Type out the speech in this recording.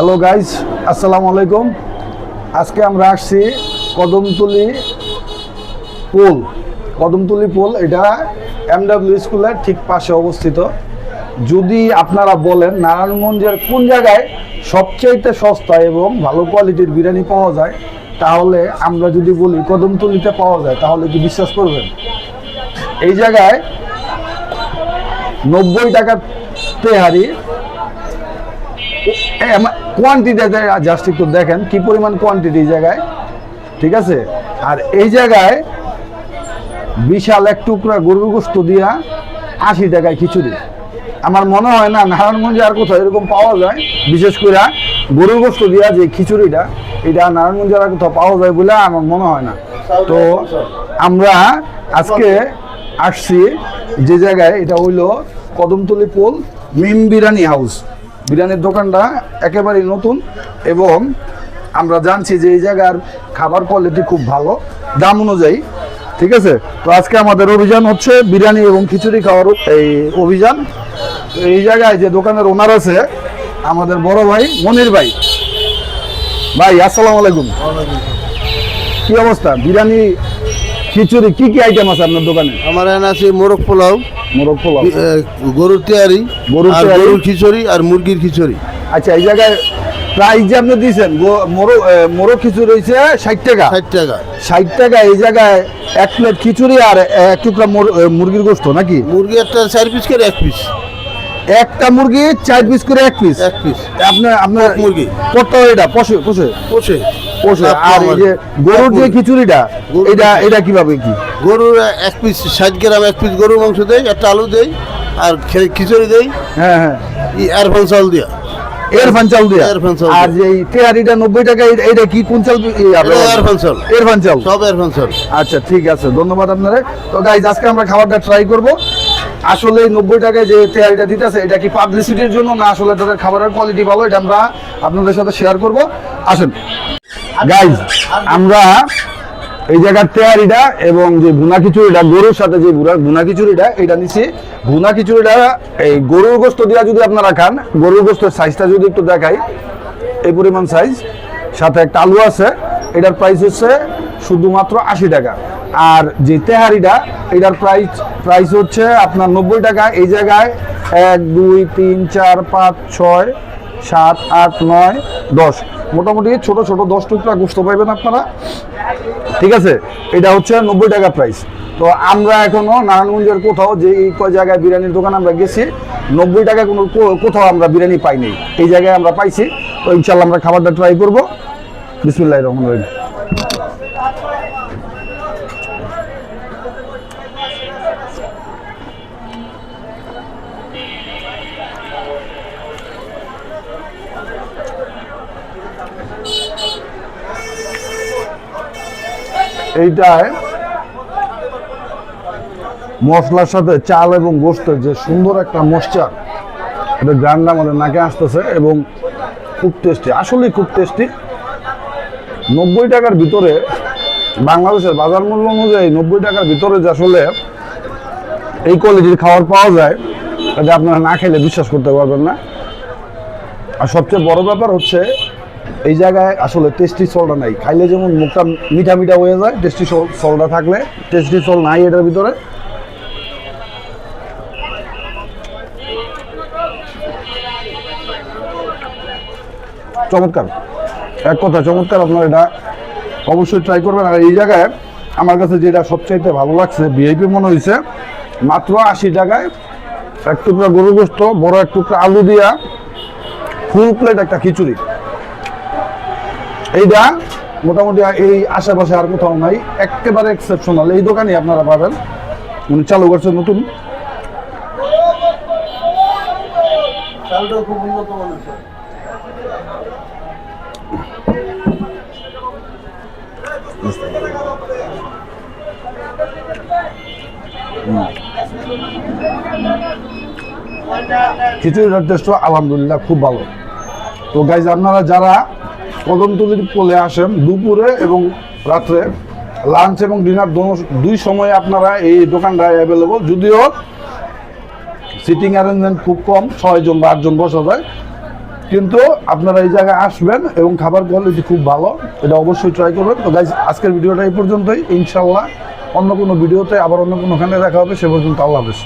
Hello guys, আসসালামু আলাইকুম। আজকে আমরা আসছি কদমতলি পোল। এটা এমডব্লিউ স্কুলের ঠিক পাশে অবস্থিত। যদি আপনারা বলেন নারায়ণগঞ্জের কোন জায়গায় সবচেয়ে সস্তা এবং ভালো কোয়ালিটির বিরিয়ানি পাওয়া যায়, তাহলে আমরা যদি বলি কদমতলিতে পাওয়া যায়, তাহলে কি বিশ্বাস করবেন? এই জায়গায় 90 টাকা তেহারি। কোয়ান্টিটিতে জাস্ট একটু দেখেন কি পরিমাণ কোয়ান্টিটি জায়গায়, ঠিক আছে। আর এই জায়গায় বিশাল এক টুকরা গরুর গোশত দিয়া 80 টাকায় খিচুড়ি। আমার মনে হয় না নারায়ণগঞ্জে আর কোথাও এরকম পাওয়া যায়, বিশেষ করে গরুর গোশত দিয়া যে খিচুড়িটা, এটা নারায়ণগঞ্জে আর কোথাও পাওয়া যায় বলে আমার মনে হয় না। তো আমরা আজকে আসছি যে জায়গায়, এটা হইল কদমতলি পোল মিম বিরিয়ানি হাউস। বিরিয়ানির দোকানটা একেবারেই নতুন এবং আমরা জানছি যে এই জায়গার খাবার কোয়ালিটি খুব ভালো দাম অনুযায়ী, ঠিক আছে। তো আজকে আমাদের অভিযান হচ্ছে বিরিয়ানি এবং খিচুড়ি খাওয়ার এই অভিযান। এই জায়গায় যে দোকানের ওনার আছে আমাদের বড় ভাই মনির ভাই। ভাই আসসালামু আলাইকুম। কি অবস্থা? বিরিয়ানি খিচুড়ি কি কি আইটেম আছে আপনার দোকানে? আমার এখানে আছে মোরগ পোলাও, গরুর তেয়ারি, গরুর খিচুড়ি আর মুরগির খিচুড়ি। আচ্ছা, এই জায়গায় প্রাইস যে আপনি দিয়েছেন, মোরগ খিচুড়ি হয়েছে 60 টাকা। 60 টাকা। এই জায়গায় এক প্লেট খিচুড়ি আর এক টুকরা মুরগির গোশত নাকি? মুরগি একটা 4 পিস করে 1 পিস। একটা মুরগি 4 পিস করে 1 পিস। আপনার মুরগি কত? এটা পোষে। আর এই যে গরুর যে খিচুড়িটা, এটা কিভাবে কি? গরুর 1 পিস 60 গ্রাম 1 পিস গরুর মাংস দেই, একটা আলু দেই আর খিচুড়ি দেই। হ্যাঁ, এরফান চাল দিয়া। আর যে তেহারিটা 90 টাকা, এটা কি কোন চাল? এরফান চাল। আচ্ছা, ঠিক আছে, ধন্যবাদ আপনারা। তো গাইজ, আজকে আমরা খাবারটা ট্রাই করব। আসলে 90 টাকায় যে তেহারিটা দিতেছে, এটা কি পাবলিসিটির জন্য না আসলে তাদের খাবারের কোয়ালিটি ভালো, এটা আমরা আপনাদের সাথে শেয়ার করব। আসেন গাইজ, আমরা এই জায়গার তেহারিটা এবং যে ভুনা খিচুড়িটা, গরুর সাথে যে ভুনা খিচুড়িটা, এটা নিচ্ছি। ভুনা খিচুড়িটা এই গরুর গোশত দিয়া যদি আপনারা খান, গরুর গোশতের সাইজটা যদি একটু দেখাই, এই পরিমাণ সাইজ, সাথে একটা আলু আছে। এটার প্রাইস হচ্ছে শুধুমাত্র 80 টাকা। আর যে তেহারিটা, এটার প্রাইস হচ্ছে আপনার 90 টাকা। এই জায়গায় 1 2 3 4 5 6 7 8 9 10 মোটামুটি ছোট ছোট 10 টুকরা গোশত পাইবেন আপনারা, ঠিক আছে। এটা হচ্ছে 90 টাকা প্রাইস। তো আমরা এখনো নারায়ণগঞ্জের কোথাও যে এই কয় জায়গায় বিরিয়ানির দোকান আমরা গেছি, 90 টাকা কোথাও আমরা বিরিয়ানি পাইনি। এই জায়গায় আমরা পাইছি। তো ইনশাল্লাহ আমরা খাবারটা ট্রাই করব। বিসমিল্লাহির রহমানির রহিম। এইটায় মশলার সাথে চাল এবং গোশতের যে সুন্দর একটা মশচার, এটা গ্রান্ড আমাদের নাকে আসতেছে এবং খুব টেস্টি, আসলেই খুব টেস্টি। 90 টাকার ভিতরে, বাংলাদেশের বাজার মূল্য অনুযায়ী 90 টাকার ভিতরে যে আসলে এই কোয়ালিটির খাবার পাওয়া যায়, এটা আপনারা না খেলে বিশ্বাস করতে পারবেন না। আর সবচেয়ে বড় ব্যাপার হচ্ছে এই জায়গায় আসলে টেস্টি সলটা নাই। খাইলে যেমন মুখটা মিঠা মিঠা হয়ে যায়, টেস্টি সলটা থাকলে, টেস্টি সল নাই এটার ভিতরে। চমৎকার, এক কথা চমৎকার। আপনার এটা অবশ্যই ট্রাই করবেন। আর এই জায়গায় আমার কাছে যেটা সবচাইতে ভালো লাগছে, ভিআইপি মনে হয়েছে, মাত্র 80 টাকায় এক টুকরা গরুর গোশত, বড় এক টুকরা আলু দিয়া ফুল প্লেট একটা খিচুড়ি। এইটা মোটামুটি এই আশেপাশে আর কোথাও নাই, একেবারে এক্সেপশনাল। এই দোকানে আপনারা পাবেন, উনি চালু করছে নতুন। খিচুড়িটার টেস্টও আলহামদুলিল্লাহ খুব ভালো। তো গাইজ, আপনারা যারা কদমতলির পোলে আসেন দুপুরে এবং রাত্রে, লাঞ্চ এবং ডিনার দুই সময়ে আপনারা এই দোকানটা অ্যাভেলেবল। যদিও সিটিং অ্যারেঞ্জমেন্ট খুব কম, 6 জন বা 8 জন বসা যায়, কিন্তু আপনারা এই জায়গায় আসবেন এবং খাবার কোয়ালিটি খুব ভালো, এটা অবশ্যই ট্রাই করবেন। তো গাইজ আজকের ভিডিওটা এই পর্যন্তই, ইনশাল্লাহ অন্য কোনো ভিডিওতে আবার অন্য কোনোখানে দেখা হবে, সে পর্যন্ত আল্লাহ হাফেজ।